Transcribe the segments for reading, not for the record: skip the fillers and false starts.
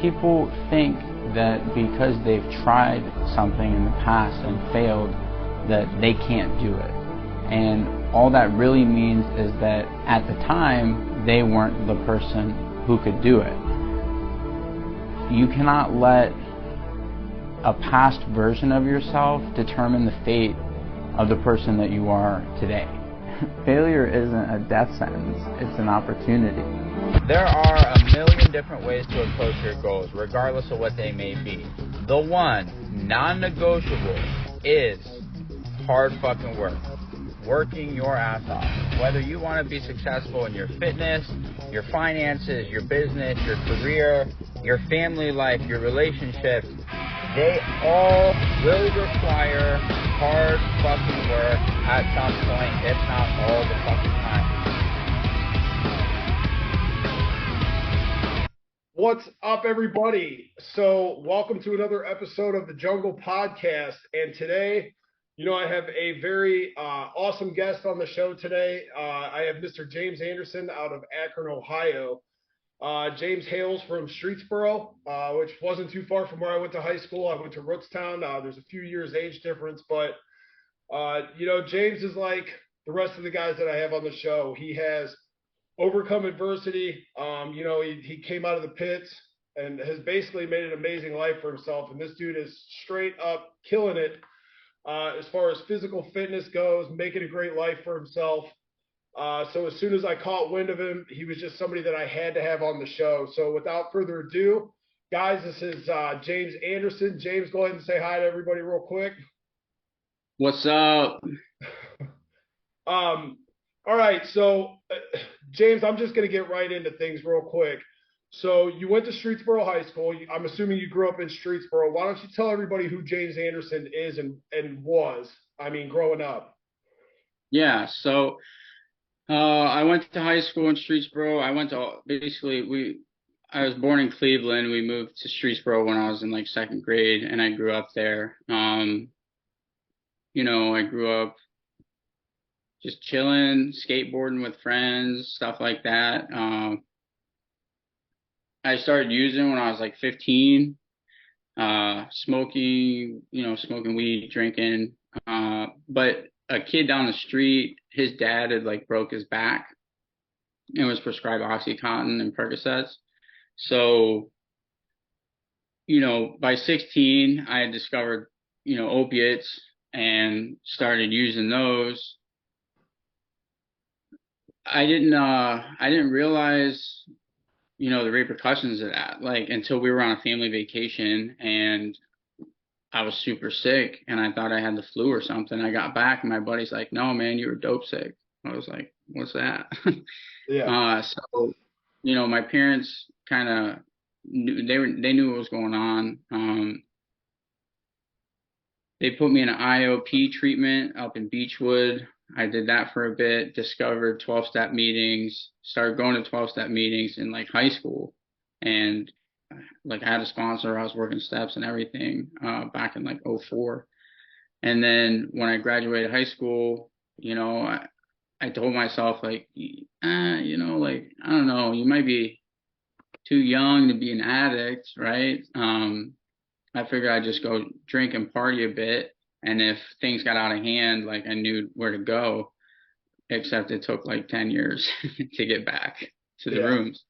People think that because they've tried something in the past and failed, that they can't do it. And all that really means is that at the time, they weren't the person who could do it. You cannot let a past version of yourself determine the fate of the person that you are today. Failure isn't a death sentence, it's an opportunity. There are a million different ways to approach your goals, regardless of what they may be. The one non-negotiable is hard fucking work. Working your ass off. Whether you want to be successful in your fitness, your finances, your business, your career, your family life, your relationships, they all will require hard fucking work at some point, if not all the fucking time. What's up, everybody? So welcome to another episode of the Jungle Podcast. And today, I have a very awesome guest on the show today. I have Mr. James Anderson out of Akron, Ohio. James hails from Streetsboro, which wasn't too far from where I went to high school. I went to Rootstown. There's a few years age difference, but, James is like the rest of the guys that I have on the show. He has overcome adversity. He came out of the pits and has basically made an amazing life for himself. And this dude is straight up killing it as far as physical fitness goes, making a great life for himself. So as soon as I caught wind of him, he was just somebody that I had to have on the show. So without further ado, guys, this is James Anderson. James, go ahead and say hi to everybody real quick. What's up? All right. So, James, I'm just going to get right into things real quick. So you went to Streetsboro High School. I'm assuming you grew up in Streetsboro. Why don't you tell everybody who James Anderson is and was, growing up? Yeah, so I went to high school in Streetsboro. I was born in Cleveland. We moved to Streetsboro when I was in second grade, and I grew up there. I grew up just chilling, skateboarding with friends, stuff like that. I started using when I was 15, smoking weed, drinking. But a kid down the street, his dad had broke his back and was prescribed Oxycontin and Percocets. So, by 16, I had discovered, opiates and started using those. I didn't realize, the repercussions of that, until we were on a family vacation and I was super sick and I thought I had the flu or something. I got back and my buddy's like, "No, man, you were dope sick." I was like, "What's that?" Yeah. So, my parents kind of they knew what was going on. They put me in an IOP treatment up in Beechwood. I did that for a bit, discovered 12-step meetings, started going to 12-step meetings in high school. And I had a sponsor, I was working steps and everything back in 04. And then when I graduated high school, I told myself I don't know, you might be too young to be an addict, right? I figured I'd just go drink and party a bit. And if things got out of hand, I knew where to go, except it took 10 years to get back to the rooms.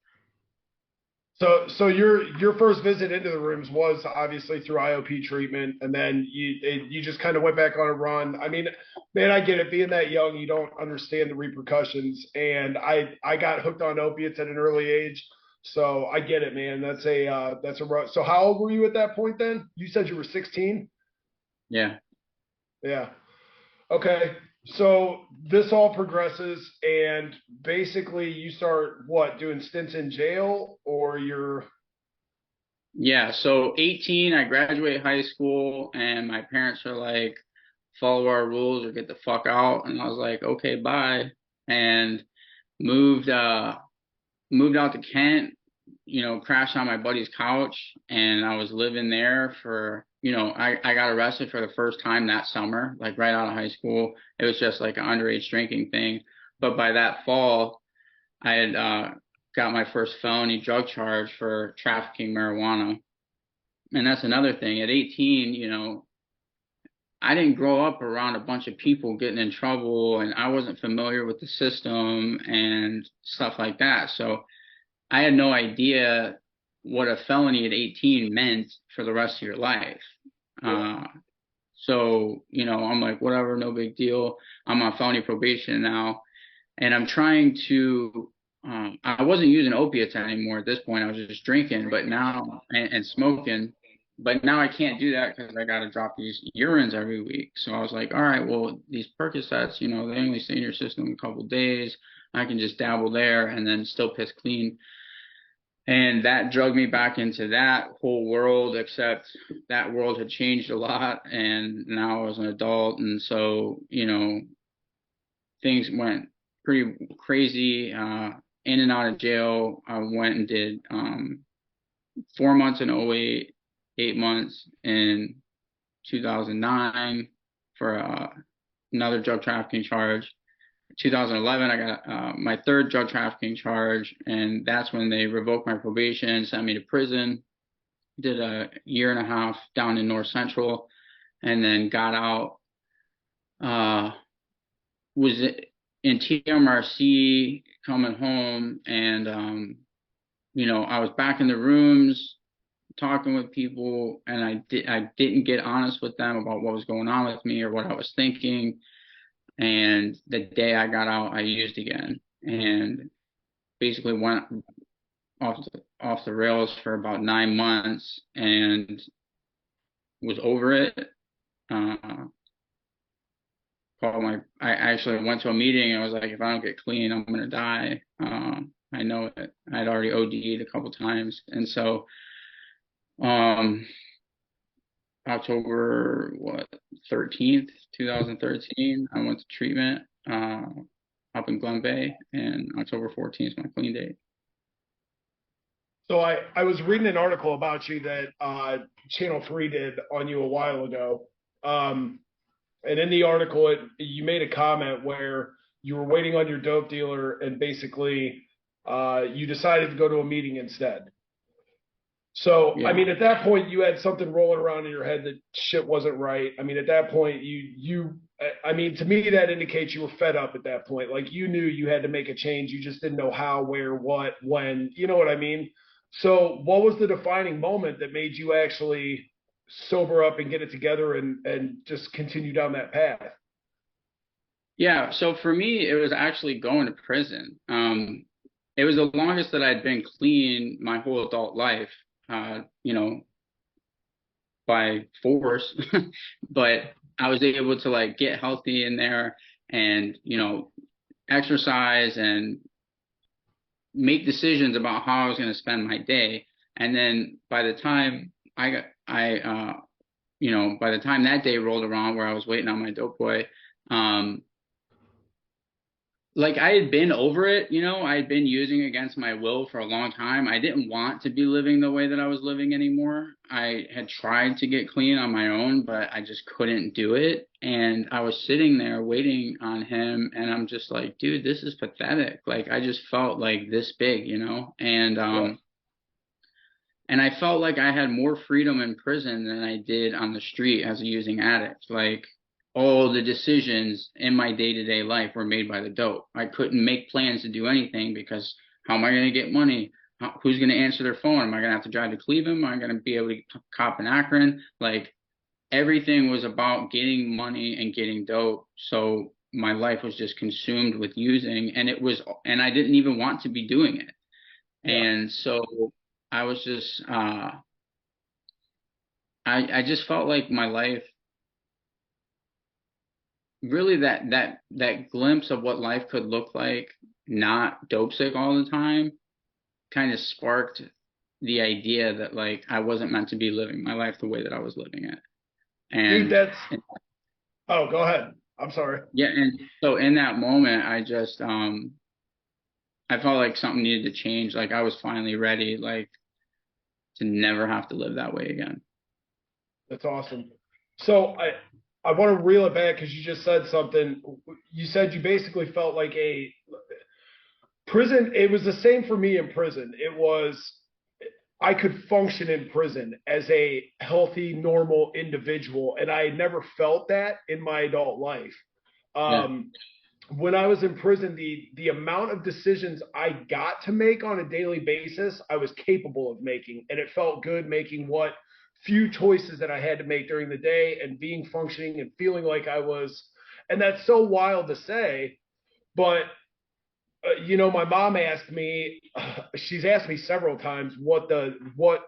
So your first visit into the rooms was obviously through IOP treatment, and then you just kind of went back on a run. Man, I get it. Being that young, you don't understand the repercussions, and I got hooked on opiates at an early age, so I get it, man. That's a rough. So how old were you at that point then? You said you were 16? Yeah. Yeah. Okay. So this all progresses, and basically you start doing stints in jail, or you're... Yeah. So 18, I graduate high school, and my parents are like, "Follow our rules or get the fuck out." And I was like, "Okay, bye." And moved out to Kent, crashed on my buddy's couch, and I was living there for, I got arrested for the first time that summer, right out of high school. It was just an underage drinking thing. But by that fall, I had got my first felony drug charge for trafficking marijuana. And that's another thing. At 18, you know, I didn't grow up around a bunch of people getting in trouble, and I wasn't familiar with the system and stuff like that. So I had no idea what a felony at 18 meant for the rest of your life. So, you know, I'm like, whatever, no big deal. I'm on felony probation now, and I'm trying to, I wasn't using opiates anymore at this point. I was just drinking, but now, and smoking, but now I can't do that because I got to drop these urines every week. So I was like, all right, well, these Percocets, you know, they only stay in your system a couple days. I can just dabble there and then still piss clean. And that drugged me back into that whole world, except that world had changed a lot. And now I was an adult. And so, you know, things went pretty crazy, in and out of jail. I went and did 4 months in '08, 8 months in 2009 for another drug trafficking charge. 2011, I got my third drug trafficking charge, and that's when they revoked my probation, sent me to prison. Did a year and a half down in North Central, and then got out. Was in TMRC coming home, and you know, I was back in the rooms talking with people, and I didn't get honest with them about what was going on with me or what I was thinking. And the day I got out, I used again, and basically went off the rails for about 9 months, and was over it. I actually went to a meeting and I was like, if I don't get clean, I'm gonna die. I know it. I'd already OD'd a couple times, and so October 13th, 2013, I went to treatment up in Glen Bay, and October 14th is my clean date. So I was reading an article about you that Channel 3 did on you a while ago. And in the article, you made a comment where you were waiting on your dope dealer, and basically you decided to go to a meeting instead. So, Yeah. I mean, at that point, you had something rolling around in your head that shit wasn't right. I mean, at that point, I mean, to me, that indicates you were fed up at that point. Like, you knew you had to make a change. You just didn't know how, where, what, when, you know what I mean? So what was the defining moment that made you actually sober up and get it together and just continue down that path? Yeah, so for me, it was actually going to prison. It was the longest that I'd been clean my whole adult life, you know, by force, but I was able to like get healthy in there and, you know, exercise and make decisions about how I was going to spend my day. And then by the time you know, by the time that day rolled around where I was waiting on my dope boy, like I had been over it, you know, I had been using against my will for a long time. I didn't want to be living the way that I was living anymore. I had tried to get clean on my own, but I just couldn't do it. And I was sitting there waiting on him, and I'm just like, dude, this is pathetic. Like I just felt like this big, you know, and I felt like I had more freedom in prison than I did on the street as a using addict. Like all the decisions in my day-to-day life were made by the dope. I couldn't make plans to do anything because how am I going to get money? Who's going to answer their phone? Am I going to have to drive to Cleveland? Am I going to be able to cop in Akron? Like everything was about getting money and getting dope. So my life was just consumed with using, and I didn't even want to be doing it. Yeah. And so I was just, I just felt like my life, really that glimpse of what life could look like, not dope sick all the time, kind of sparked the idea that like I wasn't meant to be living my life the way that I was living it. And Dude, oh, go ahead. I'm sorry. Yeah, and so in that moment, I just I felt like something needed to change. Like I was finally ready, like to never have to live that way again. That's awesome. So I want to reel it back because you just said something. You said you basically felt like Prison, it was the same for me in prison. It was, I could function in prison as a healthy, normal individual, and I had never felt that in my adult life. Yeah. When I was in prison, the amount of decisions I got to make on a daily basis, I was capable of making, and it felt good making what few choices that I had to make during the day and being functioning and feeling like I was. And that's so wild to say, but my mom asked me, she's asked me several times what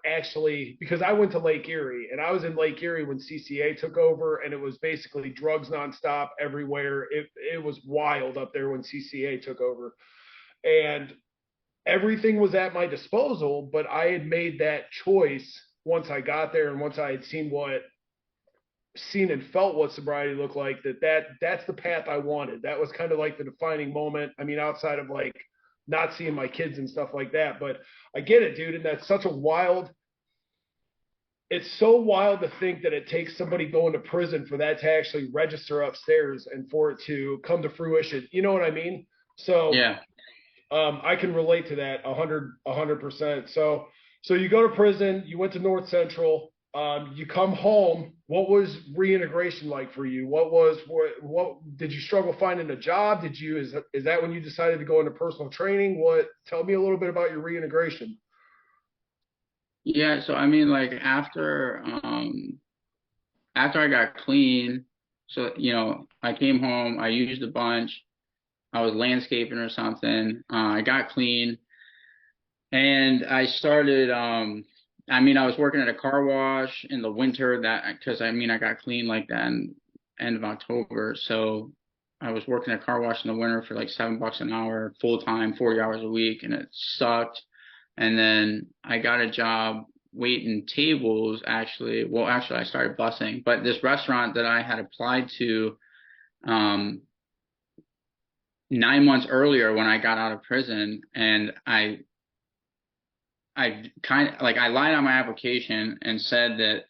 actually, because I went to Lake Erie and I was in Lake Erie when CCA took over, and it was basically drugs nonstop everywhere. It was wild up there when CCA took over, and everything was at my disposal, but I had made that choice once I got there and once I had seen and felt what sobriety looked like, that's the path I wanted. That was kind of like the defining moment. I mean, outside of like not seeing my kids and stuff like that, but I get it, dude. And that's such a wild, it's so wild to think that it takes somebody going to prison for that to actually register upstairs and for it to come to fruition. You know what I mean? So Yeah. I can relate to that 100%. So you go to prison, you went to North Central, you come home. What was reintegration like for you? What did you struggle finding a job? Is that when you decided to go into personal training? Tell me a little bit about your reintegration. Yeah, so I mean, like after I got clean, so I came home, I used a bunch, I was landscaping or something. I got clean, and I started. I mean, I was working at a car wash in the winter because I got clean like that in end of October, so I was working at a car wash in the winter for like $7 an hour, full time, 40 hours a week, and it sucked. And then I got a job waiting tables, actually. Well, actually, I started busing, but this restaurant that I had applied to 9 months earlier when I got out of prison, and I kind of like I lied on my application and said that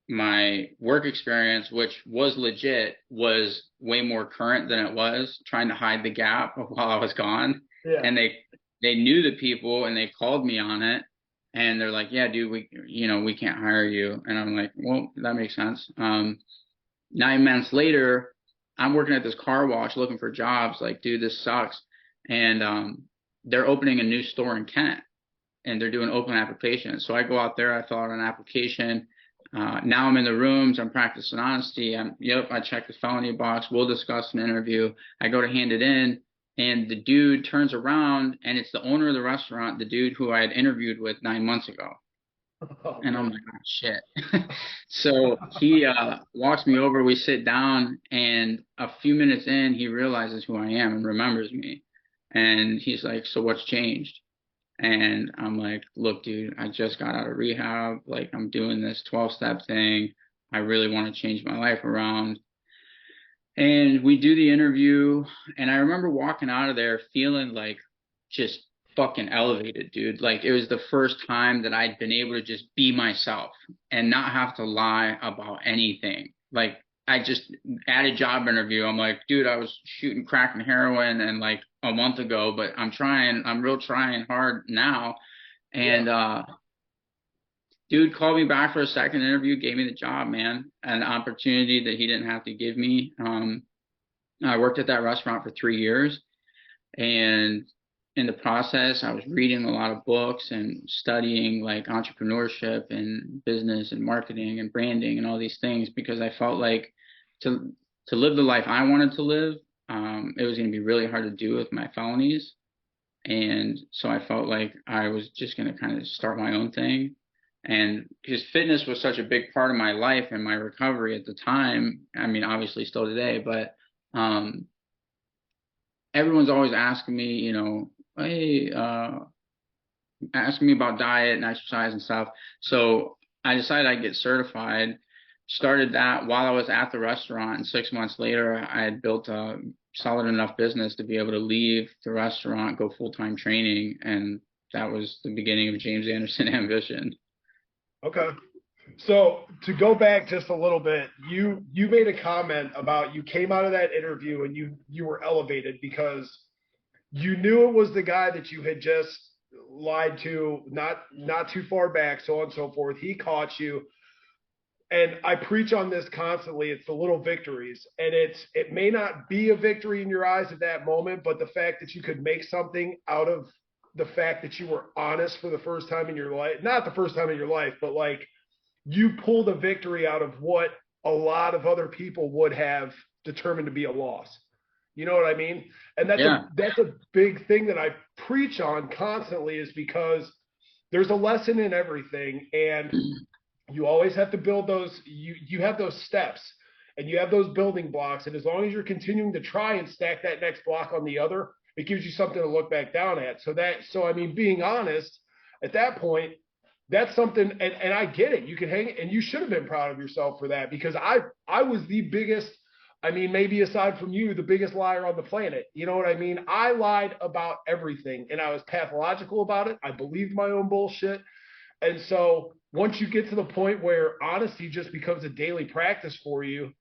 my work experience, which was legit, was way more current than it was, trying to hide the gap while I was gone. Yeah. And they knew the people and they called me on it, and they're like, "Yeah, dude, we can't hire you." And I'm like, "Well, that makes sense." 9 months later, I'm working at this car wash looking for jobs. Like, dude, this sucks. And they're opening a new store in Kent, and they're doing open applications. So I go out there, I fill out an application. Now I'm in the rooms, I'm practicing honesty. I check the felony box. We'll discuss an interview. I go to hand it in, and the dude turns around, and it's the owner of the restaurant, the dude who I had interviewed with 9 months ago. And I'm like, oh, shit. So he walks me over, we sit down, and a few minutes in, he realizes who I am and remembers me. And he's like, "So what's changed?" And I'm like, "Look, dude, I just got out of rehab. Like, I'm doing this 12-step thing. I really want to change my life around." And we do the interview, and I remember walking out of there feeling like just fucking elevated, dude. Like, it was the first time that I'd been able to just be myself and not have to lie about anything. Like, I just at a job interview, I'm like, "Dude, I was shooting crack and heroin and like a month ago, but I'm trying hard now." And dude called me back for a second interview, gave me the job, man, an opportunity that he didn't have to give me. I worked at that restaurant for 3 years, and in the process, I was reading a lot of books and studying like entrepreneurship and business and marketing and branding and all these things, because I felt like to live the life I wanted to live, it was going to be really hard to do with my felonies. And so I felt like I was just going to kind of start my own thing. And because fitness was such a big part of my life and my recovery at the time, I mean, obviously still today, but everyone's always asking me, hey, asking me about diet and exercise and stuff. So I decided I'd get certified, started that while I was at the restaurant. And 6 months later, I had built a solid enough business to be able to leave the restaurant, go full-time training. And that was the beginning of James Anderson Ambition. Okay. So to go back just a little bit, you made a comment about you came out of that interview and you were elevated because you knew it was the guy that you had just lied to, not too far back, so on and so forth. He caught you. And I preach on this constantly. It's the little victories. And it may not be a victory in your eyes at that moment, but the fact that you could make something out of the fact that you were honest for the first time in your life, not the first time in your life, but like you pulled a victory out of what a lot of other people would have determined to be a loss. You know what I mean? And that's a big thing that I preach on constantly, is because there's a lesson in everything, and you always have to build those. You have those steps, and you have those building blocks, and as long as you're continuing to try and stack that next block on the other, it gives you something to look back down at. So I mean, being honest at that point, that's something, and I get it. You can hang, and you should have been proud of yourself for that, because I was the biggest, I mean, maybe aside from you, the biggest liar on the planet. You know what I mean? I lied about everything, and I was pathological about it. I believed my own bullshit. And so once you get to the point where honesty just becomes a daily practice for you,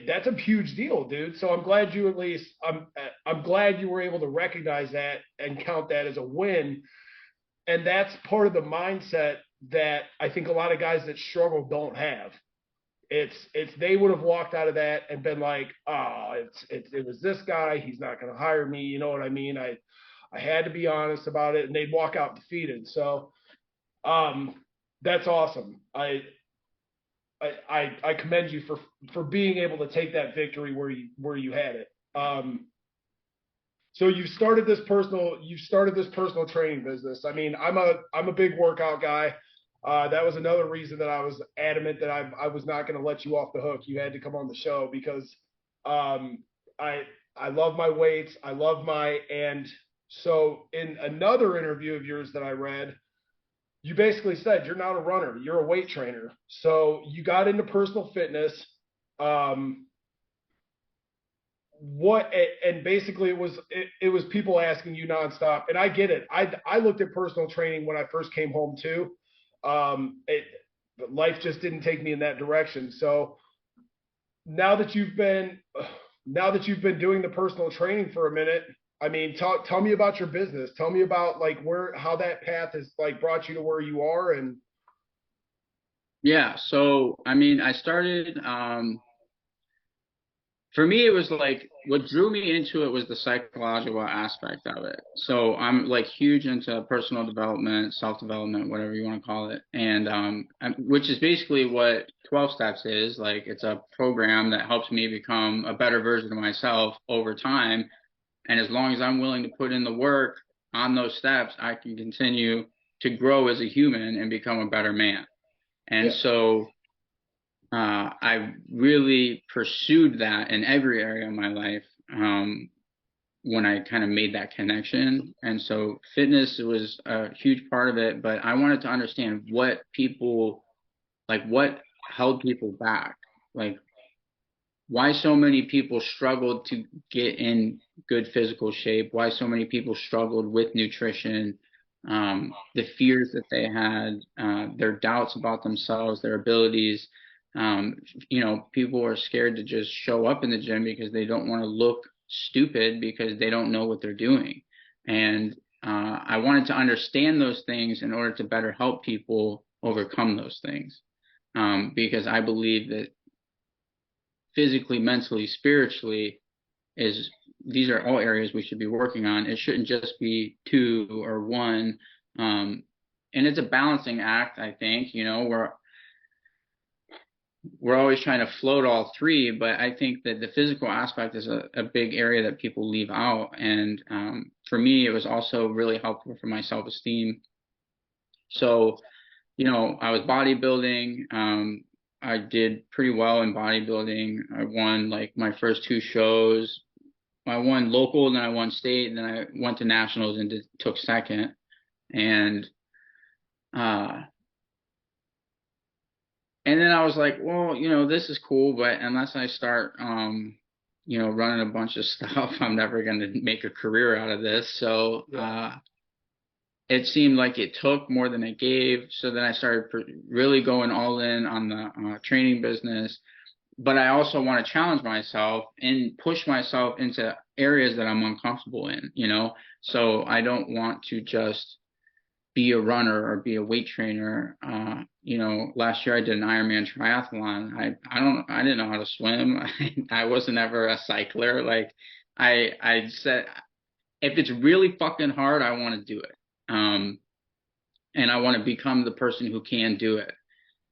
that's a huge deal, dude. So I'm glad you, at least I'm glad you were able to recognize that and count that as a win. And that's part of the mindset that I think a lot of guys that struggle don't have. It's they would have walked out of that and been like, oh, it was this guy, he's not going to hire me. You know what I mean? I had to be honest about it, and they'd walk out defeated. So that's awesome. I commend you for being able to take that victory where you had it. So you've started this personal training business. I mean, I'm a big workout guy. That was another reason that I was adamant that I was not going to let you off the hook. You had to come on the show, because I love my weights. And so in another interview of yours that I read, you basically said you're not a runner, you're a weight trainer. So you got into personal fitness. And basically it was people asking you nonstop, and I get it. I looked at personal training when I first came home too. Life just didn't take me in that direction. So now that you've been doing the personal training for a minute, I mean, tell me about your business. Tell me about like how that path has like brought you to where you are. And Yeah, so I mean, I started for me, it was like what drew me into it was the psychological aspect of it. So I'm like huge into personal development, self-development, whatever you want to call it. And which is basically what 12 steps is. Like, it's a program that helps me become a better version of myself over time. And as long as I'm willing to put in the work on those steps, I can continue to grow as a human and become a better man. And so I really pursued that in every area of my life when I kind of made that connection. And so fitness was a huge part of it, but I wanted to understand what held people back. Like, why so many people struggled to get in good physical shape, why so many people struggled with nutrition, the fears that they had, their doubts about themselves, their abilities. People are scared to just show up in the gym because they don't want to look stupid because they don't know what they're doing. And I wanted to understand those things in order to better help people overcome those things. Because I believe that physically, mentally, spiritually, these are all areas we should be working on. It shouldn't just be two or one. And it's a balancing act, I think. We're always trying to float all three, but I think that the physical aspect is a big area that people leave out. And for me, it was also really helpful for my self-esteem. So, I was bodybuilding. I did pretty well in bodybuilding. I won like my first two shows. I won local, then I won state, and then I went to nationals and took second. And then I was like, well, this is cool, but unless I start, running a bunch of stuff, I'm never going to make a career out of this. So it seemed like it took more than it gave. So then I started really going all in on the training business. But I also want to challenge myself and push myself into areas that I'm uncomfortable in, you know? So I don't want to just be a runner or be a weight trainer. You know, last year I did an Ironman triathlon. I didn't know how to swim. I wasn't ever a cycler. Like I said, if it's really fucking hard, I want to do it. And I want to become the person who can do it.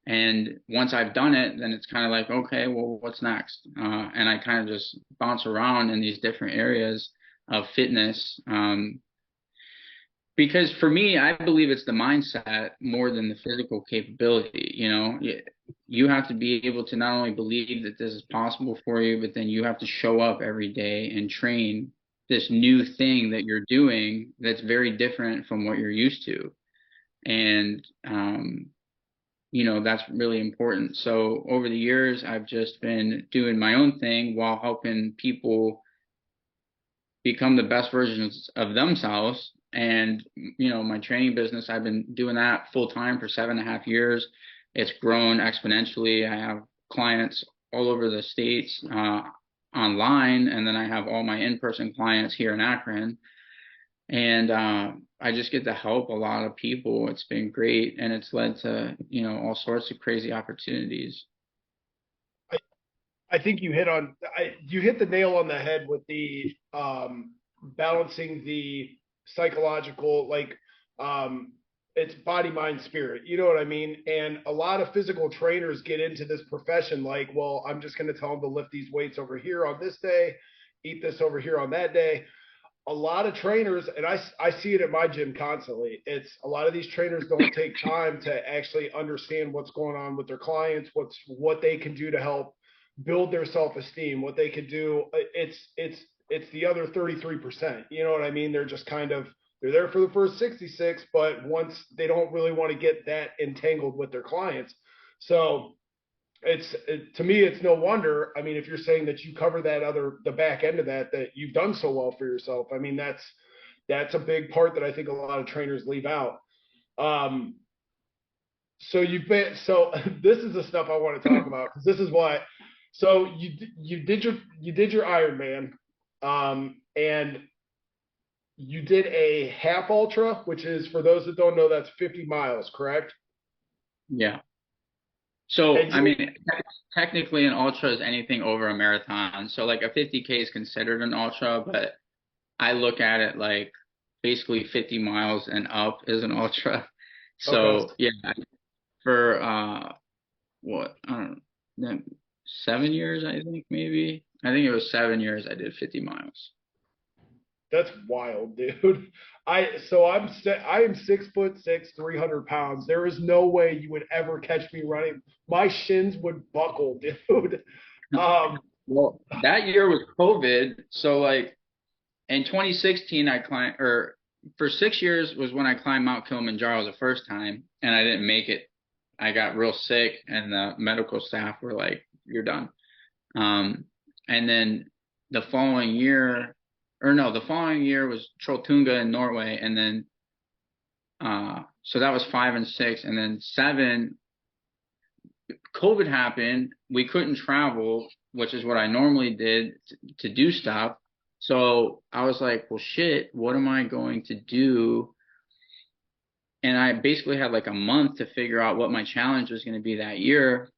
And once I've done it, then it's kind of like, okay, well, what's next? And I kind of just bounce around in these different areas of fitness. Because for me, I believe it's the mindset more than the physical capability. You know, you have to be able to not only believe that this is possible for you, but then you have to show up every day and train this new thing that you're doing that's very different from what you're used to. And, you know, that's really important. So over the years, I've just been doing my own thing while helping people become the best versions of themselves. And, you know, my training business, I've been doing that full time for 7.5 years. It's grown exponentially. I have clients all over the States, online, and then I have all my in-person clients here in Akron. And I just get to help a lot of people. It's been great, and it's led to, you know, all sorts of crazy opportunities. I think you hit the nail on the head with the balancing the psychological, like it's body, mind, spirit. You know what I mean? And a lot of physical trainers get into this profession like, well, I'm just going to tell them to lift these weights over here on this day, eat this over here on that day. A lot of trainers, and I see it at my gym constantly, it's a lot of these trainers don't take time to actually understand what's going on with their clients, what they can do to help build their self-esteem, what they can do. It's the other 33%. You know what I mean? They're just kind of, they're there for the first 66, but once they don't really want to get that entangled with their clients. So to me, it's no wonder. I mean, if you're saying that you cover the back end of that you've done so well for yourself, I mean, that's a big part that I think a lot of trainers leave out. So this is the stuff I want to talk about, because this is why. So you did your Ironman, and you did a half ultra, which is, for those that don't know, that's 50 miles, correct? Yeah. So, I mean, technically an ultra is anything over a marathon. So like a 50K is considered an ultra, but I look at it like basically 50 miles and up is an ultra. So Okay. yeah, for what, I don't know, 7 years, I think maybe. I think it was 7 years I did 50 miles. That's wild, dude. I am 6'6", 300 pounds. There is no way you would ever catch me running. My shins would buckle, dude. Well, that year was COVID. So like in 2016, I climbed, or for 6 years was when I climbed Mount Kilimanjaro the first time, and I didn't make it. I got real sick, and the medical staff were like, "You're done." And then the following year, the following year was Trolltunga in Norway, and then so that was 5 and 6, and then 7. COVID happened. We couldn't travel, which is what I normally did to do stuff. So I was like, well, shit, what am I going to do? And I basically had like a month to figure out what my challenge was going to be that year.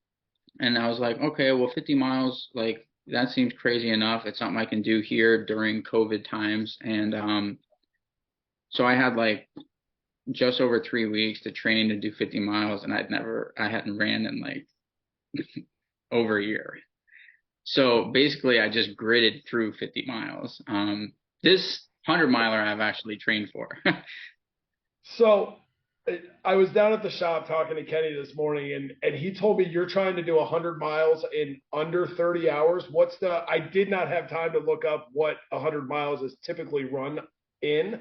And I was like, okay, well, 50 miles, like that seems crazy enough. It's something I can do here during COVID times. And so I had like just over 3 weeks to train to do 50 miles, and I hadn't ran in like over a year. So basically I just gridded through 50 miles. This 100-miler I've actually trained for. So I was down at the shop talking to Kenny this morning, and he told me you're trying to do 100 miles in under 30 hours. I did not have time to look up what 100 miles is typically run in.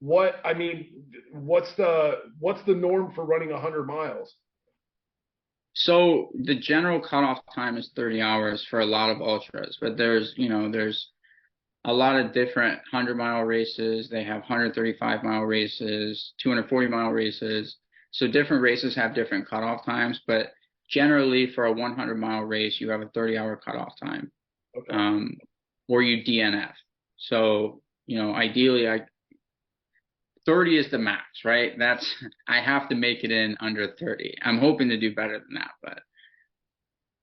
What's the norm for running 100 miles? So the general cutoff time is 30 hours for a lot of ultras, but there's a lot of different 100-mile races. They have 135-mile races, 240-mile races. So different races have different cutoff times, but generally for a 100-mile race, you have a 30-hour cutoff time. Okay. Or you DNF. So, ideally 30 is the max, right? I have to make it in under 30. I'm hoping to do better than that, but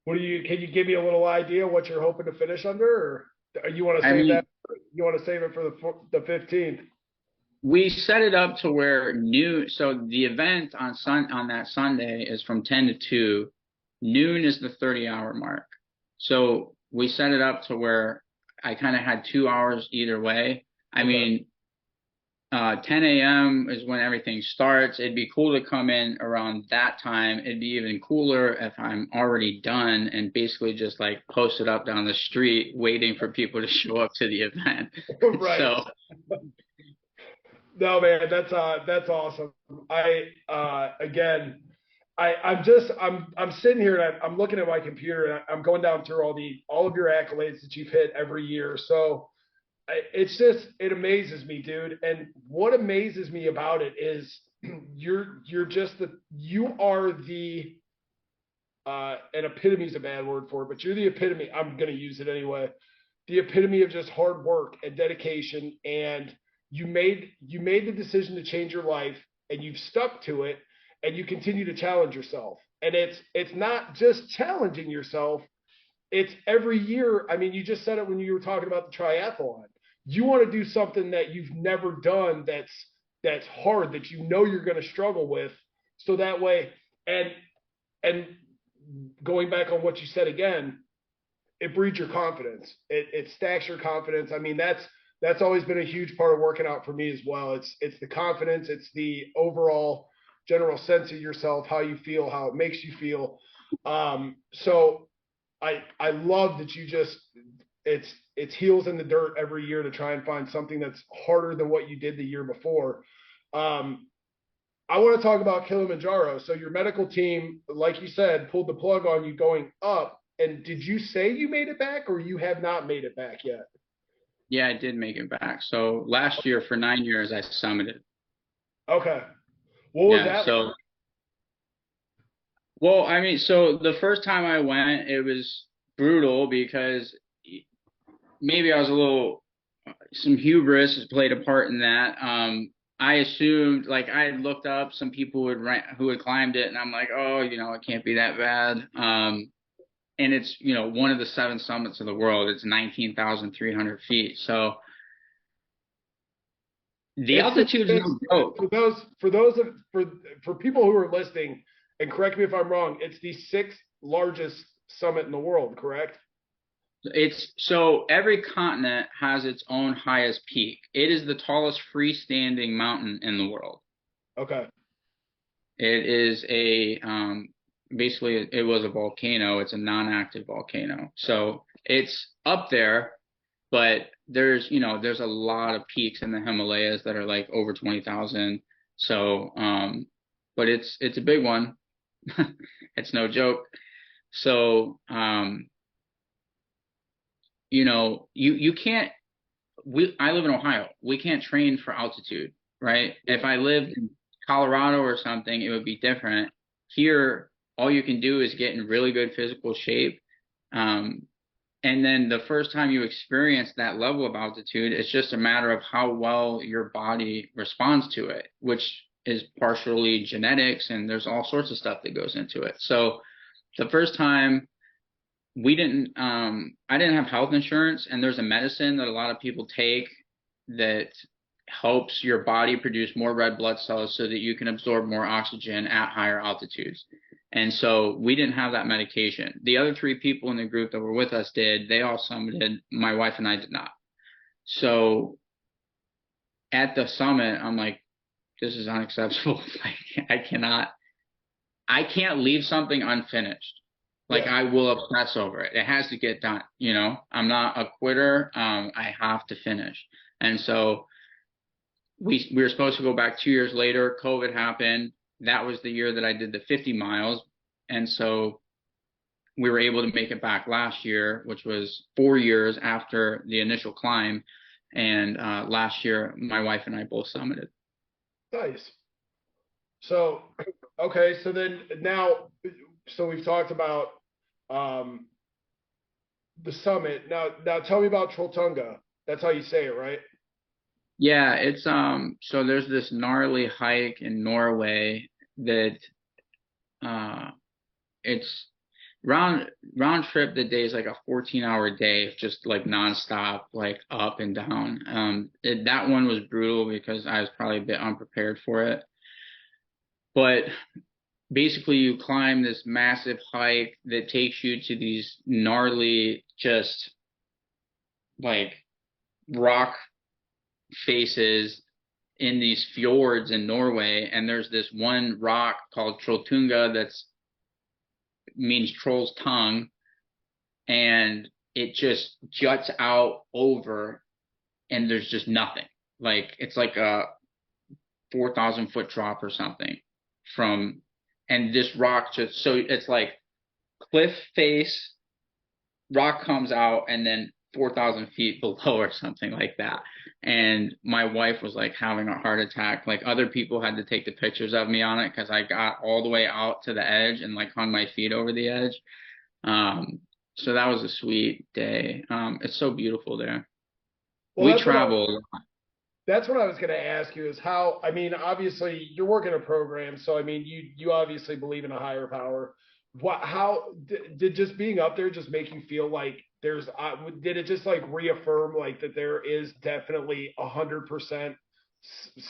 Can you give me a little idea what you're hoping to finish under, or you want to I save mean, that? You want to save it for the 15th? we set it up to where noon. So the event on that Sunday is from 10 to 2. Noon is the 30-hour mark. So we set it up to where I kind of had 2 hours either way. I mean, 10 a.m. is when everything starts. It'd be cool to come in around that time. It'd be even cooler if I'm already done and basically just like posted up down the street waiting for people to show up to the event. Right. So No, man, that's awesome. I'm sitting here and I'm looking at my computer and I'm going down through all of your accolades that you've hit every year. So it amazes me, dude. And what amazes me about it is you are the an epitome is a bad word for it, but you're the epitome. I'm going to use it anyway. The epitome of just hard work and dedication. And you made the decision to change your life, and you've stuck to it, and you continue to challenge yourself. And it's not just challenging yourself. It's every year. I mean, you just said it when you were talking about the triathlon. You want to do something that you've never done that's hard, that you know you're going to struggle with. So that way, and going back on what you said again, it breeds your confidence. It stacks your confidence. I mean, that's always been a huge part of working out for me as well. It's the confidence, it's the overall general sense of yourself, how you feel, how it makes you feel. So I love that it's heels in the dirt every year to try and find something that's harder than what you did the year before. I want to talk about Killimanjaro. So your medical team, like you said, pulled the plug on you going up. And did you say you made it back, or you have not made it back yet? yeah, I did make it back. So last year for 9 years, I summited. Okay. What was that? So, well, I mean, so the first time I went, it was brutal because maybe I was some hubris has played a part in that. I assumed, like, I had looked up some people who had climbed it, and I'm like, oh, it can't be that bad. And it's, one of the 7 summits of the world. It's 19,300 feet. So the altitude is no joke. For people who are listening, and correct me if I'm wrong, it's the 6th largest summit in the world, correct? So every continent has its own highest peak. It is the tallest freestanding mountain in the world. Okay. It is basically it was a volcano. It's a non-active volcano. So it's up there, but there's a lot of peaks in the Himalayas that are like over 20,000. So, but it's a big one. It's no joke. So, you can't, I live in Ohio. We can't train for altitude, right? If I lived in Colorado or something, it would be different. Here, all you can do is get in really good physical shape. And then the first time you experience that level of altitude, it's just a matter of how well your body responds to it, which is partially genetics, and there's all sorts of stuff that goes into it. So the first time I didn't have health insurance, and there's a medicine that a lot of people take that helps your body produce more red blood cells so that you can absorb more oxygen at higher altitudes. And so we didn't have that medication. The other 3 people in the group that were with us did. They all summited. My wife and I did not. So at the summit, I'm like, this is unacceptable. I can't leave something unfinished. Like, I will obsess over it. It has to get done. I'm not a quitter. I have to finish. And so we were supposed to go back 2 years later. COVID happened. That was the year that I did the 50 miles. And so we were able to make it back last year, which was 4 years after the initial climb. And last year, my wife and I both summited. Nice. So, okay. So then so we've talked about the summit. Now tell me about Trolltunga. That's how you say it, right? Yeah, it's so there's this gnarly hike in Norway that uh it's round trip. The day is like a 14-hour day, just like nonstop, like up and down. That one was brutal because I was probably a bit unprepared for it. But basically, you climb this massive hike that takes you to these gnarly, just like rock faces in these fjords in Norway. And there's this one rock called Trolltunga that's means troll's tongue, and it just juts out over, and there's just nothing. Like it's like a 4,000 foot drop or something from, and this rock just, so it's like cliff face, rock comes out, and then 4,000 feet below or something like that. And my wife was like having a heart attack. Like other people had to take the pictures of me on it because I got all the way out to the edge and like hung my feet over the edge. So that was a sweet day. It's so beautiful there. Well, We travel. that's what I was going to ask you is how, I mean, obviously you're working a program. So, I mean, you obviously believe in a higher power. How did just being up there just make you feel like did it just like reaffirm like that there is definitely 100%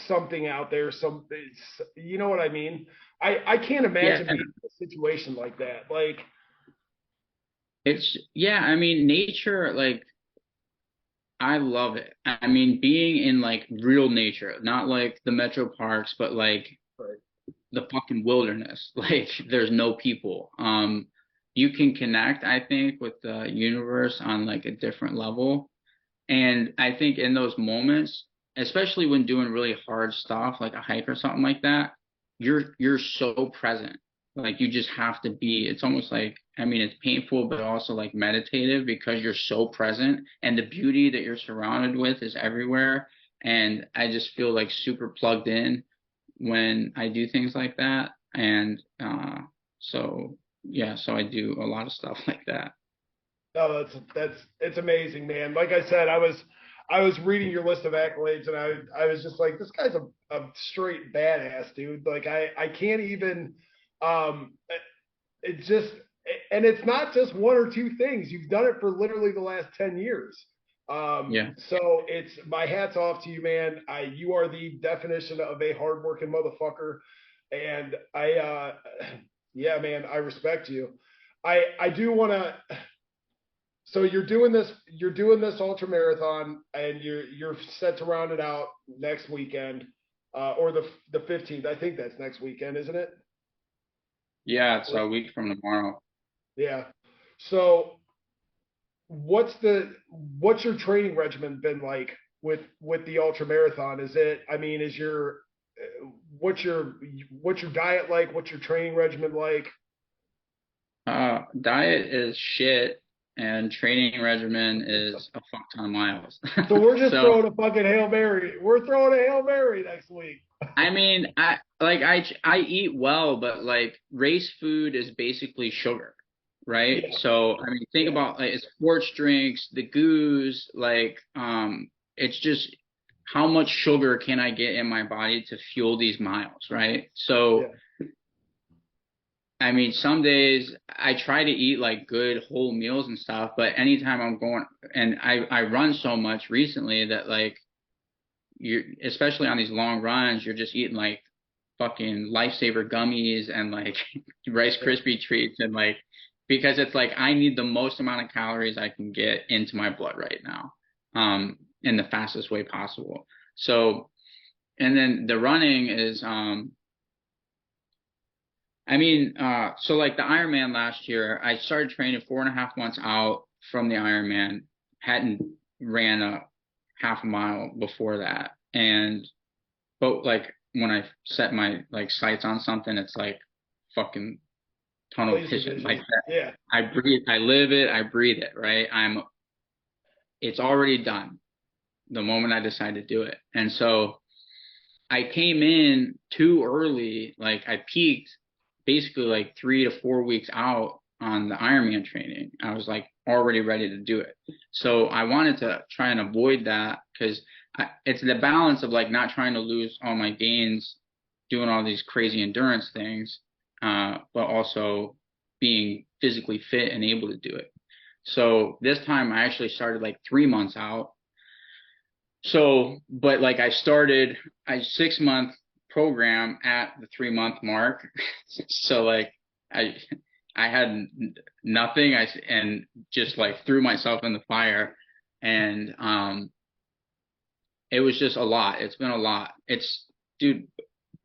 something out there? You know what I mean? I can't Yeah, imagine being in a situation like that. Like, yeah, I mean, nature, like, I love it. I mean, being in like real nature, not like the metro parks, but like right. the fucking wilderness. Like there's no people. You can connect, I think, with the universe on like a different level. And I think in those moments, especially when doing really hard stuff like a hike or something like that, you're so present. Like you just have to be. It's almost like, I mean, it's painful, but also like meditative because you're so present and the beauty that you're surrounded with is everywhere. And I just feel like super plugged in when I do things like that. And so yeah, so I do a lot of stuff like that. No, that's it's amazing, man. Like I said, I was reading your list of accolades, and I was just like, this guy's a straight badass, dude. Like I can't even, um, it's just, and it's not just one or two things. You've done it for literally the last 10 years. Yeah. So it's my hat's off to you, man. You are the definition of a hardworking motherfucker, and yeah, man, I respect you. I do want to. So you're doing this ultra marathon, and you're set to round it out next weekend, or the 15th. I think that's next weekend, isn't it? Yeah, it's a week from tomorrow. Yeah. So what's your training regimen been like with the ultra marathon? Is it? I mean, is your what's your diet like? What's your training regimen like? Diet is shit, and training regimen is a fuck ton of miles. So we're just So, throwing a fucking Hail Mary. We're throwing a Hail Mary next week. I mean, I eat well, but like race food is basically sugar, right? Yeah. So, I mean, think Yeah. about like sports drinks, the goos, like it's just how much sugar can I get in my body to fuel these miles, right? Yeah. So, I mean, some days I try to eat like good whole meals and stuff, but anytime I'm going, and I run so much recently that like you're, especially on these long runs, you're just eating like fucking lifesaver gummies and like Rice Yeah. Krispie treats, and like because it's like I need the most amount of calories I can get into my blood right now, in the fastest way possible. So, and then the running is I mean, so like the Ironman last year, I started training 4.5 months out from the Ironman. Hadn't ran a half a mile before that, and but like when I set my like sights on something, it's like fucking tunnel Laser vision. Like vision. Yeah. I breathe, I live it, I breathe it. Right? It's already done the moment I decide to do it, and so I came in too early. Like I peaked basically like 3 to 4 weeks out on the Ironman training. I was like already ready to do it. So I wanted to try and avoid that, because it's the balance of like not trying to lose all my gains doing all these crazy endurance things, but also being physically fit and able to do it. So this time I actually started like 3 months out. So, but like I started a 6 month program at the 3 month mark. So like I had nothing. And just like threw myself in the fire, and it was just a lot. It's been a lot. Dude,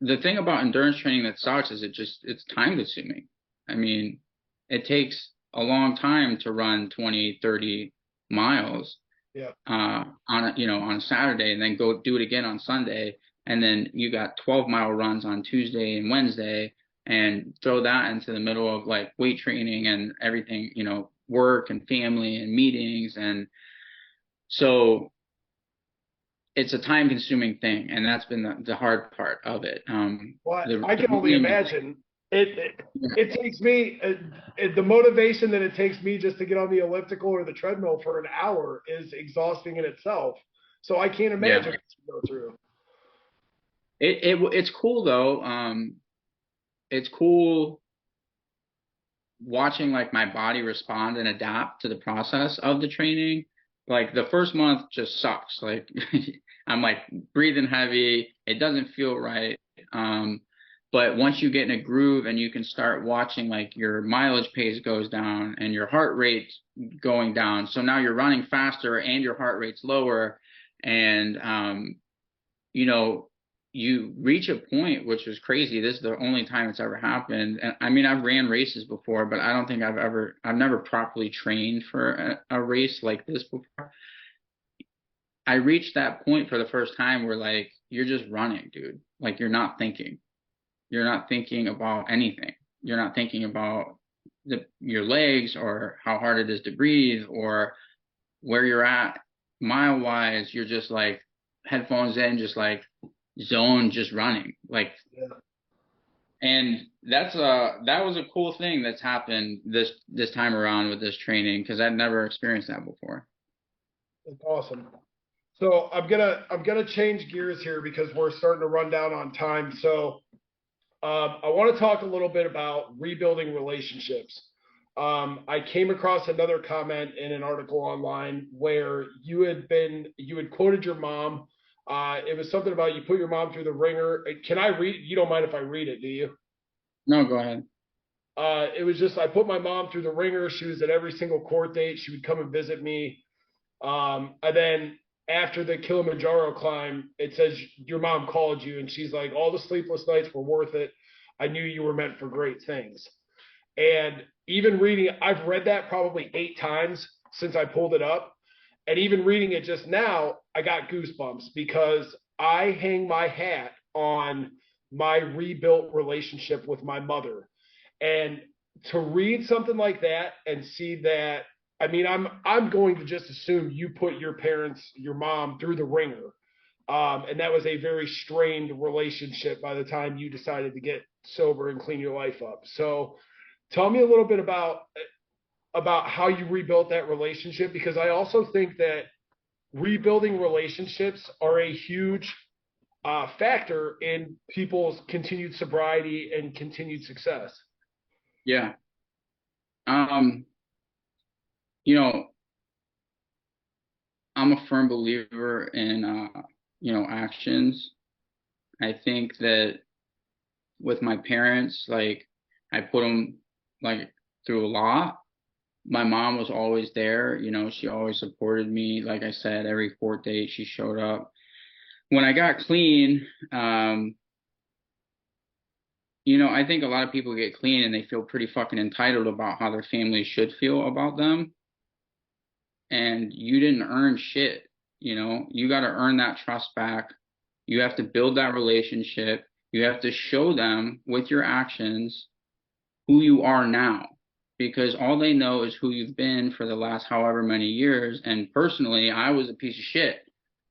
the thing about endurance training that sucks is it's time consuming. I mean, it takes a long time to run 20, 30 miles Yeah. on a Saturday, and then go do it again on Sunday. And then you got 12-mile runs on Tuesday and Wednesday, and throw that into the middle of like weight training and everything, work and family and meetings. And so it's a time consuming thing, and that's been the hard part of it. Well, I can only imagine. It takes me the motivation that it takes me just to get on the elliptical or the treadmill for an hour is exhausting in itself. So I can't imagine what you go through. It's cool though. It's cool watching like my body respond and adapt to the process of the training. Like the first month just sucks. Like I'm like breathing heavy. It doesn't feel right. But once you get in a groove and you can start watching like your mileage pace goes down and your heart rate going down. So now you're running faster and your heart rate's lower. And, you reach a point, which was crazy. This is the only time it's ever happened. And I mean, I've ran races before, but I don't think I've never properly trained for a race like this before. I reached that point for the first time where like, you're just running, dude. Like you're not thinking. You're not thinking about anything. You're not thinking about your legs or how hard it is to breathe or where you're at mile wise. You're just like headphones in, just like zone, just running. Like, and that was a cool thing that's happened this time around with this training, because I'd never experienced that before. That's awesome. So I'm gonna change gears here because we're starting to run down on time. So I want to talk a little bit about rebuilding relationships. I came across another comment in an article online where you had quoted your mom. It was something about you put your mom through the ringer. Can I read? You don't mind if I read it, do you? No, go ahead. It was just, I put my mom through the ringer. She was at every single court date. She would come and visit me. And then after the Kilimanjaro climb, it says your mom called you and she's like, all the sleepless nights were worth it. I knew you were meant for great things. And even reading, I've read that probably 8 times since I pulled it up. And even reading it just now, I got goosebumps because I hang my hat on my rebuilt relationship with my mother. And to read something like that and see that, I mean, I'm going to just assume you put your mom through the ringer. And that was a very strained relationship by the time you decided to get sober and clean your life up. So tell me a little bit about how you rebuilt that relationship, because I also think that rebuilding relationships are a huge factor in people's continued sobriety and continued success. Yeah. I'm a firm believer in, actions. I think that with my parents, like I put them like through a lot. My mom was always there, she always supported me. Like I said, every court date she showed up. When I got clean, I think a lot of people get clean and they feel pretty fucking entitled about how their family should feel about them. And you didn't earn shit, you got to earn that trust back. You have to build that relationship. You have to show them with your actions who you are now, because all they know is who you've been for the last however many years. And personally, I was a piece of shit.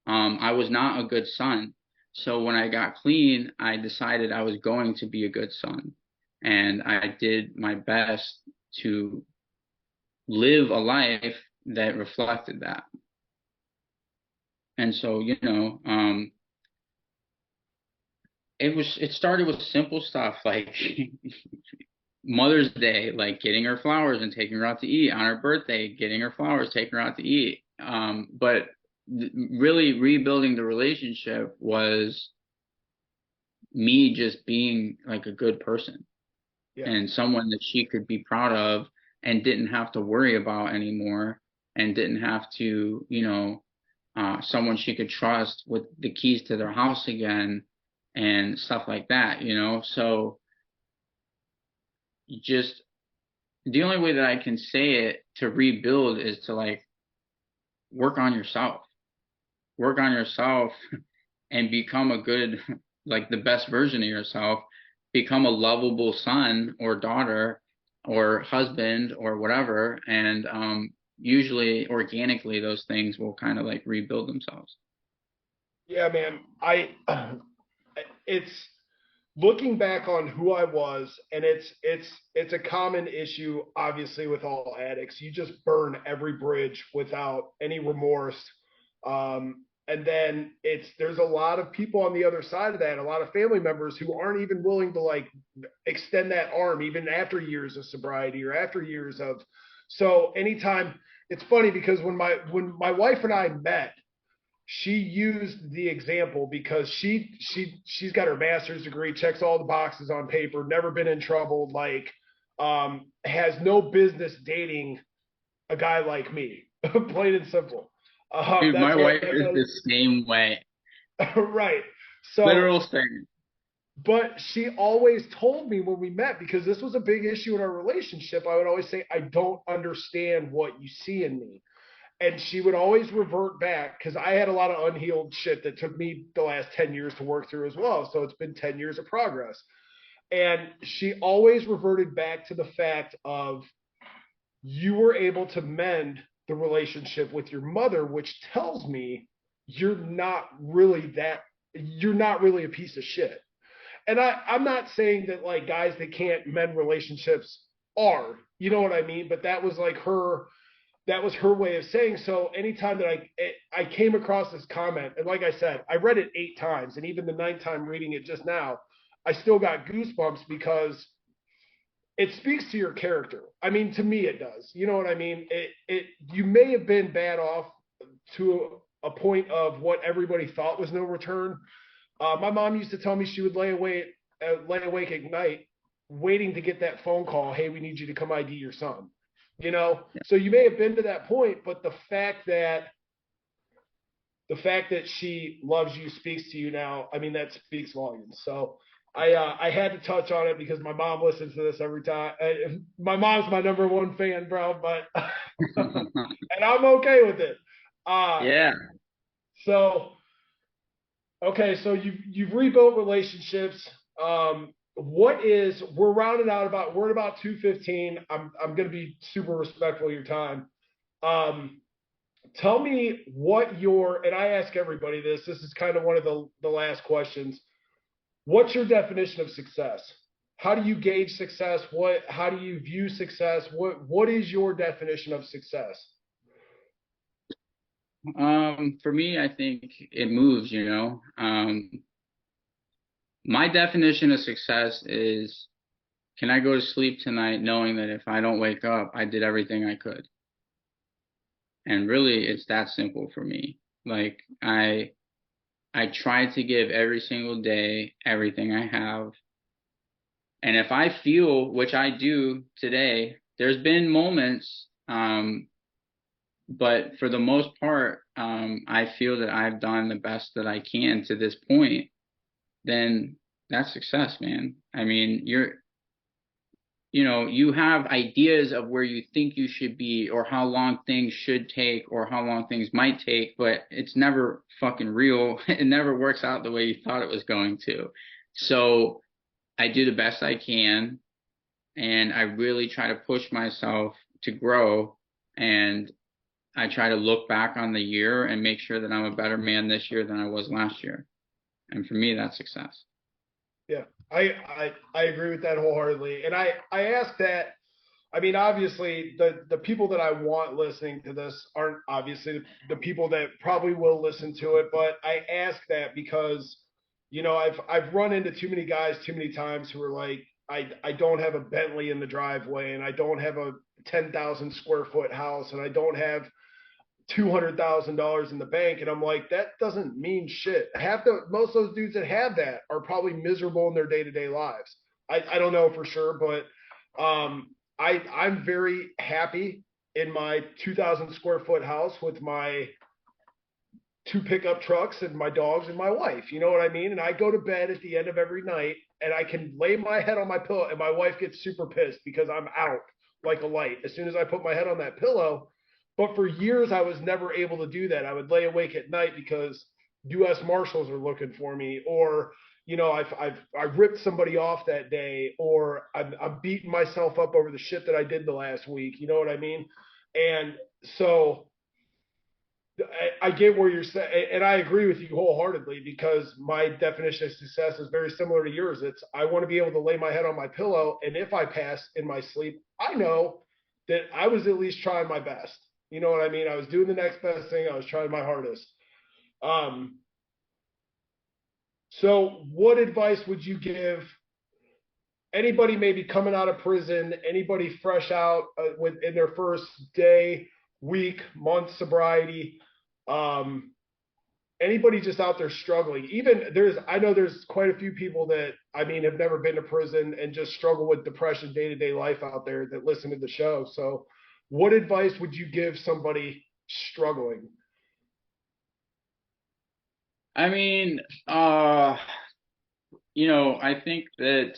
I was not a good son. So when I got clean, I decided I was going to be a good son. And I did my best to live a life that reflected that. And so, it started with simple stuff like Mother's Day, like getting her flowers and taking her out to eat. On her birthday, getting her flowers, taking her out to eat. But really rebuilding the relationship was me just being like a good person and someone that she could be proud of and didn't have to worry about anymore, and didn't have to, someone she could trust with the keys to their house again and stuff like that, So just the only way that I can say it to rebuild is to like work on yourself, and become a good, like the best version of yourself, become a lovable son or daughter or husband or whatever. And usually organically those things will kind of like rebuild themselves. Yeah, man. It's looking back on who I was, and it's a common issue, obviously, with all addicts. You just burn every bridge without any remorse. And then there's a lot of people on the other side of that, a lot of family members who aren't even willing to like extend that arm even after years of sobriety or after years of. So anytime, it's funny because when my wife and I met, she used the example because she's got her master's degree, checks all the boxes on paper, never been in trouble, like has no business dating a guy like me, plain and simple. Dude, my wife is the same way. Right. So literal same. But she always told me when we met, because this was a big issue in our relationship, I would always say, I don't understand what you see in me. And she would always revert back, because I had a lot of unhealed shit that took me the last 10 years to work through as well. So it's been 10 years of progress. And she always reverted back to the fact of, you were able to mend the relationship with your mother, which tells me you're not really a piece of shit. And I'm not saying that like guys that can't mend relationships are, you know what I mean? But that was her way of saying. So anytime that I came across this comment, and like I said, I read it 8 times, and even the 9th time reading it just now, I still got goosebumps because it speaks to your character. I mean, to me, it does. You know what I mean? You may have been bad off to a point of what everybody thought was no return. My mom used to tell me she would lay awake at night waiting to get that phone call. Hey, we need you to come ID your son. So you may have been to that point, but the fact that she loves you, speaks to you now, I mean, that speaks volumes. So I had to touch on it because my mom listens to this every time. My mom's my number 1 fan, bro, but and I'm okay with it. Yeah. So okay, so you've rebuilt relationships. We're rounding out we're at about 2:15. I'm gonna be super respectful of your time. Tell me and I ask everybody this is kind of one of the last questions. What's your definition of success? How do you gauge success? How do you view success? What is your definition of success? For me, I think it moves, my definition of success is, can I go to sleep tonight knowing that if I don't wake up, I did everything I could? And really, it's that simple for me. Like I try to give every single day everything I have. And if I feel, which I do today, there's been moments, but for the most part, I feel that I've done the best that I can to this point, then that's success, man. I mean, you have ideas of where you think you should be or how long things should take or how long things might take, but it's never fucking real. It never works out the way you thought it was going to. So I do the best I can, and I really try to push myself to grow, and I try to look back on the year and make sure that I'm a better man this year than I was last year. And for me, that's success. Yeah, I agree with that wholeheartedly. And I ask that I mean, obviously, the people that I want listening to this aren't obviously the people that probably will listen to it, but I ask that because, you know, I've run into too many guys too many times who are like, I don't have a Bentley in the driveway, and I don't have a 10,000 square foot house, and I don't have $200,000 in the bank, and I'm like, that doesn't mean shit. Most of those dudes that have that are probably miserable in their day to day lives. I don't know for sure, but I'm very happy in my 2,000 square foot house with my two pickup trucks and my dogs and my wife. You know what I mean? And I go to bed at the end of every night and I can lay my head on my pillow, and my wife gets super pissed because I'm out like a light as soon as I put my head on that pillow. But for years, I was never able to do that. I would lay awake at night because U.S. Marshals are looking for me, or you know, I ripped somebody off that day, or I'm beating myself up over the shit that I did the last week. You know what I mean? And so I get where you're saying, and I agree with you wholeheartedly because my definition of success is very similar to yours. It's I want to be able to lay my head on my pillow, and if I pass in my sleep, I know that I was at least trying my best. You know what I mean? I was doing the next best thing. I was trying my hardest. Um, so, what advice would you give anybody maybe coming out of prison, anybody fresh out in their first day, week, month sobriety? Um, Anybody just out there struggling, even I know there's quite a few people that I mean have never been to prison and just struggle with depression day-to-day life out there that listen to the show. So what advice would you give somebody struggling? I mean, I think that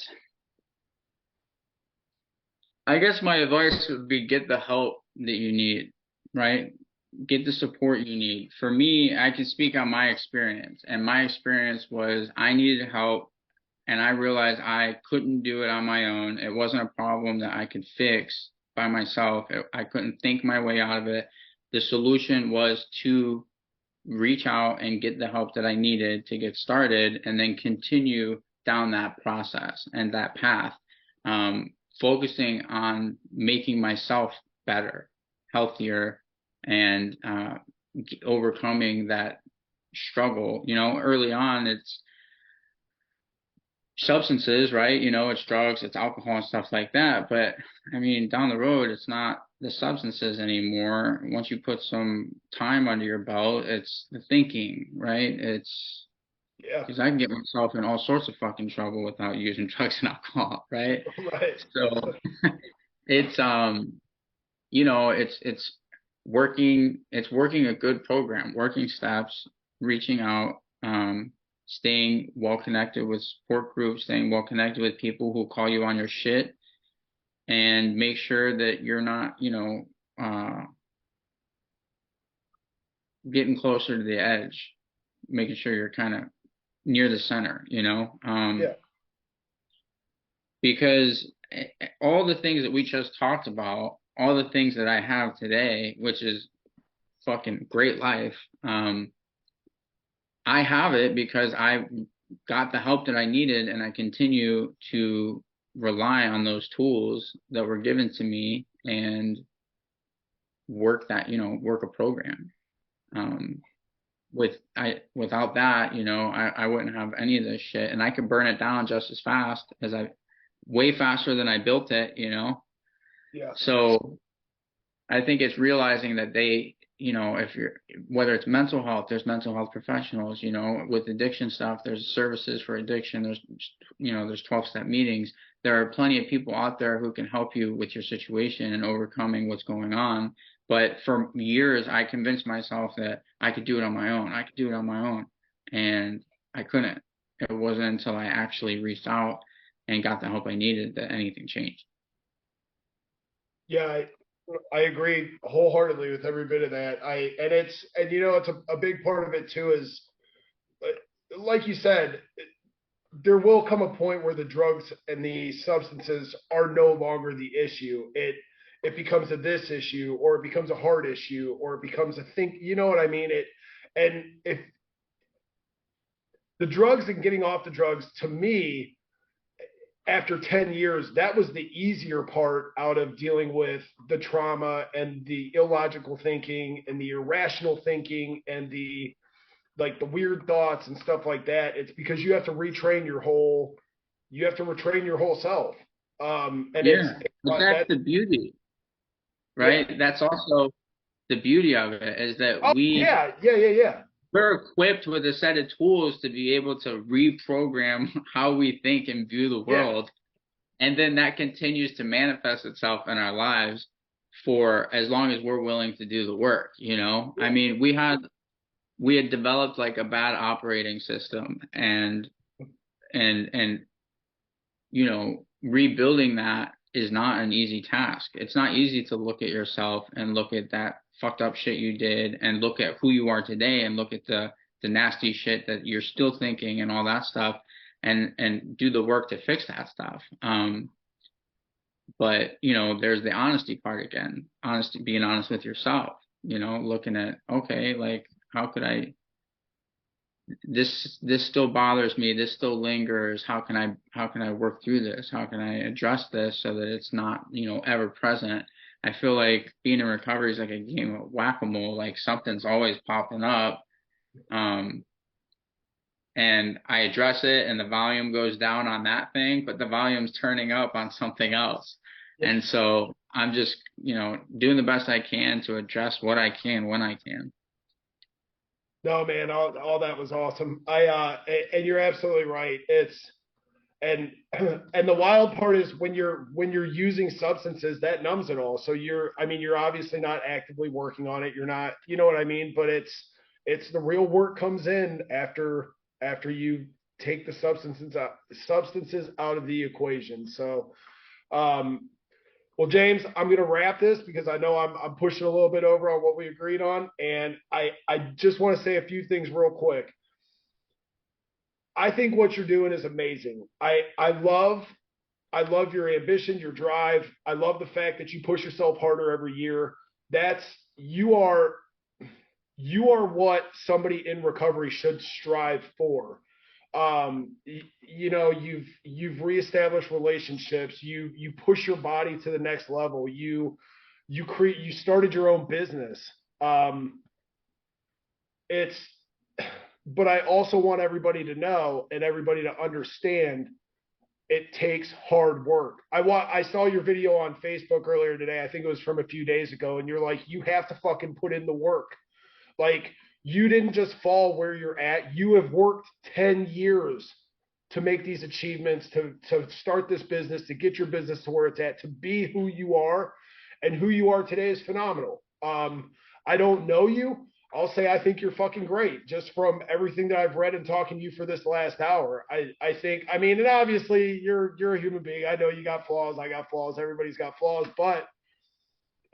I guess my advice would be get the help that you need, right? Get the support you need. For me, I can speak on my experience, and my experience was I needed help, and I realized I couldn't do it on my own. It wasn't a problem that I could fix by myself. I couldn't think my way out of it. The solution was to reach out and get the help that I needed to get started and then continue down that process and that path, focusing on making myself better, healthier, and overcoming that struggle. Early on, it's substances, right? It's drugs, it's alcohol and stuff like that. But I mean, down the road, it's not the substances anymore. Once you put some time under your belt, it's the thinking, right? It's Yeah. because I can get myself in all sorts of fucking trouble without using drugs and alcohol, right? Right. So it's it's working a good program, working steps, reaching out, staying well connected with support groups, staying well connected with people who call you on your shit, and make sure that you're not, getting closer to the edge, making sure you're kind of near the center, Yeah. because all the things that we just talked about, all the things that I have today, which is fucking great life, I have it because I got the help that I needed, and I continue to rely on those tools that were given to me and work a program. Without that, I wouldn't have any of this shit, and I could burn it down just as fast way faster than I built it, Yeah. So I think it's realizing that if whether it's mental health, there's mental health professionals, with addiction stuff, there's services for addiction. There's 12-step meetings. There are plenty of people out there who can help you with your situation and overcoming what's going on. But for years, I convinced myself that I could do it on my own. I could do it on my own. And I couldn't. It wasn't until I actually reached out and got the help I needed that anything changed. Yeah. I agree wholeheartedly with every bit of that. It's a big part of it too is like you said, there will come a point where the drugs and the substances are no longer the issue. It becomes a this issue, or it becomes a heart issue, or it becomes a think. You know what I mean? And if the drugs and getting off the drugs, to me, after 10 years, that was the easier part out of dealing with the trauma and the illogical thinking and the irrational thinking and the like the weird thoughts and stuff like that. It's because you have to retrain your whole self. And Yeah, but that's that the beauty, right? yeah. That's also the beauty of it is that Oh yeah. we're equipped with a set of tools to be able to reprogram how we think and view the Yeah. world. And then that continues to manifest itself in our lives for as long as we're willing to do the work, you know? I mean, we had developed like a bad operating system and you know, rebuilding that is not an easy task. It's not easy to look at yourself and look at that fucked up shit you did and look at who you are today and look at the nasty shit that you're still thinking and all that stuff and do the work to fix that stuff. But you know, there's the honesty part again. Honesty, being honest with yourself, you know, looking at, okay, like how could I this still bothers me, this still lingers, how can I work through this, how can I address this so that it's not, you know, ever present. I feel like being in recovery is like a game of whack-a-mole, like something's always popping up, and I address it and the volume goes down on that thing, but the volume's turning up on something else. And so I'm just, you know, doing the best I can to address what I can when I can. No, man, all that was awesome. And you're absolutely right. It's and and the wild part is when you're using substances, that numbs it all. So you're obviously not actively working on it. You're not, you know what I mean? But it's the real work comes in after you take the substances out of the equation. So um well, James, I'm going to wrap this because I know I'm pushing a little bit over on what we agreed on, and I just want to say a few things real quick. I think what you're doing is amazing. I love your ambition, your drive. I love the fact that you push yourself harder every year. That's you are you are what somebody in recovery should strive for. You know, you've reestablished relationships. You push your body to the next level. You started your own business. Um, it's but I also want everybody to know and everybody to understand it takes hard work. I saw your video on Facebook earlier today. I think it was from a few days ago, and you're like, you have to fucking put in the work. Like you didn't just fall where you're at. You have worked 10 years to make these achievements, to start this business, to get your business to where it's at, to be who you are, and who you are today is phenomenal. I don't know you. I'll say I think you're fucking great just from everything that I've read and talking to you for this last hour. I think, I mean, and obviously you're a human being. I know you got flaws. I got flaws. Everybody's got flaws, but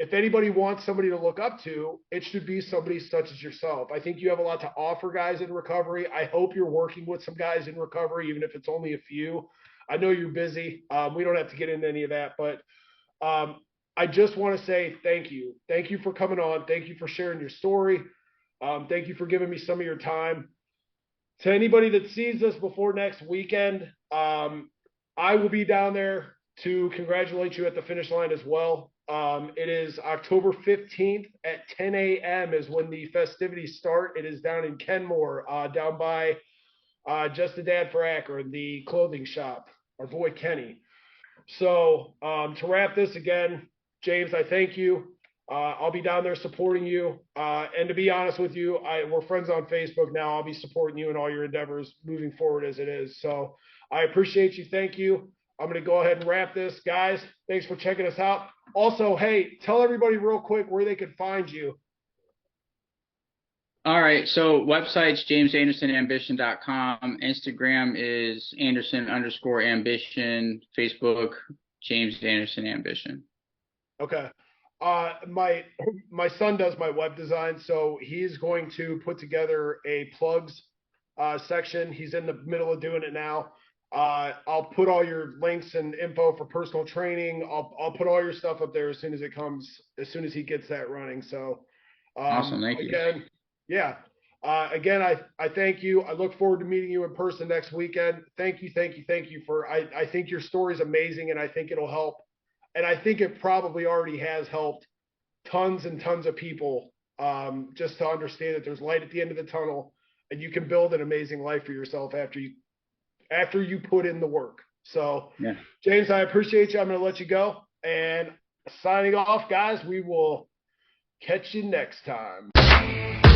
if anybody wants somebody to look up to, it should be somebody such as yourself. I think you have a lot to offer guys in recovery. I hope you're working with some guys in recovery, even if it's only a few. I know you're busy. We don't have to get into any of that, but I just want to say thank you. Thank you for coming on. Thank you for sharing your story. Thank you for giving me some of your time. To anybody that sees this before next weekend, I will be down there to congratulate you at the finish line as well. It is October 15th at 10 a.m. is when the festivities start. It is down in Kenmore, down by Just a Dad for Akron, the clothing shop, our boy Kenny. So to wrap this again, James, I thank you. I'll be down there supporting you. And to be honest with you, we're friends on Facebook now. I'll be supporting you in all your endeavors moving forward as it is. So I appreciate you. Thank you. I'm going to go ahead and wrap this. Guys, thanks for checking us out. Also, hey, tell everybody real quick where they can find you. All right, so website's jamesandersonambition.com. Instagram is Anderson_ambition. Facebook, James Anderson Ambition. Okay. My son does my web design, so he's going to put together a plugs section. He's in the middle of doing it now. I'll put all your links and info for personal training. I'll put all your stuff up there as soon as it comes, as soon as he gets that running. So Awesome, thank you. yeah. Again, I thank you. I look forward to meeting you in person next weekend. Thank you for, I think your story is amazing, and I think it'll help. And I think it probably already has helped tons and tons of people, just to understand that there's light at the end of the tunnel, and you can build an amazing life for yourself after you put in the work. So, Yeah. James, I appreciate you. I'm going to let you go. And signing off, guys, we will catch you next time.